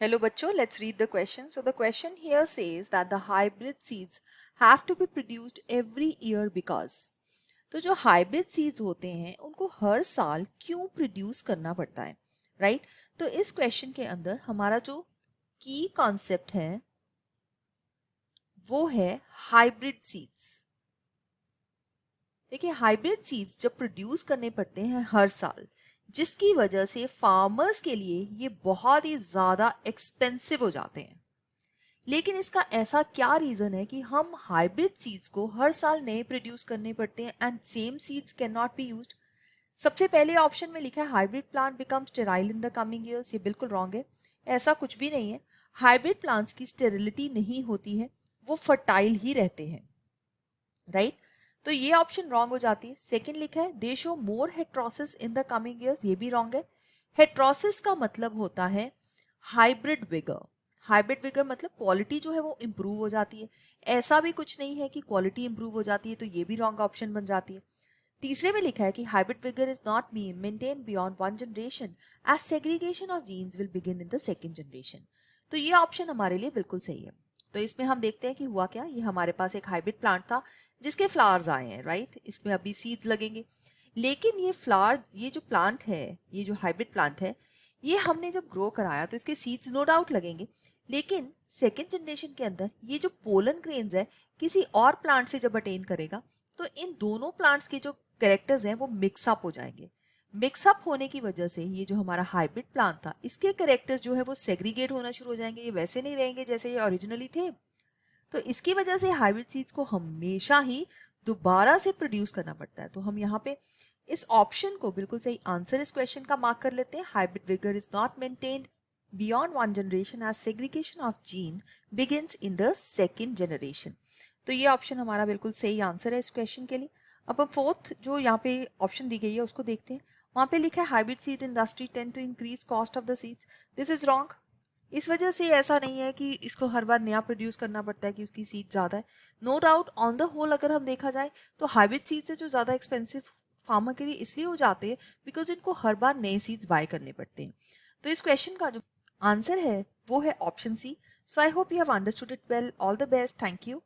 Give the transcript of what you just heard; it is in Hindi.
Hello bachcho, let's read the question. So the question here says that the hybrid seeds have to be produced every year because तो जो हाइब्रिड सीड्स होते हैं उनको हर साल क्यों प्रोड्यूस करना पड़ता है, राइट तो इस क्वेश्चन के अंदर हमारा जो की कॉन्सेप्ट है वो है हाइब्रिड सीड्स। देखिए हाइब्रिड सीड्स जब प्रोड्यूस करने पड़ते हैं हर साल, जिसकी वजह से फार्मर्स के लिए ये बहुत ही ज़्यादा एक्सपेंसिव हो जाते हैं। लेकिन इसका ऐसा क्या रीज़न है कि हम हाइब्रिड सीड्स को हर साल नए प्रोड्यूस करने पड़ते हैं and same seeds can not be used. सबसे पहले ऑप्शन में लिखा है hybrid plant become sterile in the coming years, ये बिल्कुल रॉन्ग है। ऐसा कुछ भी नहीं है। हाइब्रिड प्लांट्स की स्टेरिलिटी नहीं होती है, वो फर्टाइल ही रहते हैं, राइट तो ये ऑप्शन रॉन्ग हो जाती है। सेकंड लिखा है दे show more heterosis in the coming years, ये भी रॉन्ग है। हेट्रोसिस का मतलब होता है हाइब्रिड विगर। हाइब्रिड विगर मतलब क्वालिटी जो है वो इंप्रूव हो जाती है। ऐसा भी कुछ नहीं है कि क्वालिटी इंप्रूव हो जाती है, तो ये भी रॉन्ग ऑप्शन बन जाती है। तीसरे में लिखा है कि hybrid vigour is not maintain beyond one generation as segregation of genes will begin in the second generation, तो ये ऑप्शन हमारे लिए बिल्कुल सही है। तो इसमें हम देखते हैं कि हुआ क्या। ये हमारे पास एक हाइब्रिड प्लांट था जिसके फ्लावर्स आए हैं, राइट इसमें अभी सीड्स लगेंगे। लेकिन ये फ्लावर, ये जो प्लांट है, ये जो हाइब्रिड प्लांट है, ये हमने जब ग्रो कराया तो इसके सीड्स नो डाउट लगेंगे। लेकिन सेकेंड जनरेशन के अंदर ये जो पोलन ग्रेन्स है किसी और प्लांट से जब अटेन करेगा तो इन दोनों प्लांट्स के जो कैरेक्टर्स हैं वो मिक्सअप हो जाएंगे। मिक्सअप होने की वजह से ये जो हमारा हाइब्रिड प्लांट था इसके कैरेक्टर्स जो है वो सेग्रीगेट होना शुरू हो जाएंगे, ये वैसे नहीं रहेंगे जैसे ये ओरिजिनली थे। तो इसकी वजह से हाइब्रिड सीड्स को हमेशा ही दोबारा से प्रोड्यूस करना पड़ता है। तो हम यहाँ पे इस ऑप्शन को बिल्कुल सही आंसर इस क्वेश्चन का मार्क कर लेते हैं। Hybrid vigour is not maintained beyond one generation as segregation of gene begins in the second generation. तो ये ऑप्शन हमारा बिल्कुल सही आंसर है इस क्वेश्चन के लिए। अब हम फोर्थ जो यहाँ पे ऑप्शन दी गई है उसको देखते हैं। वहाँ पे लिखा है hybrid seed industry tend to increase cost of the seeds, this is wrong. इस वजह से ऐसा नहीं है कि इसको हर बार नया प्रोड्यूस करना पड़ता है कि उसकी सीड ज़्यादा है। No doubt on the whole अगर हम देखा जाए तो हाइब्रिड सीड्स है जो ज़्यादा एक्सपेंसिव फार्मर के लिए इसलिए हो जाते हैं बिकॉज इनको हर बार नए सीड्स बाय करने पड़ते हैं। तो इस क्वेश्चन का जो आंसर है वो है option C. So I hope you have understood it well. All the best, thank you.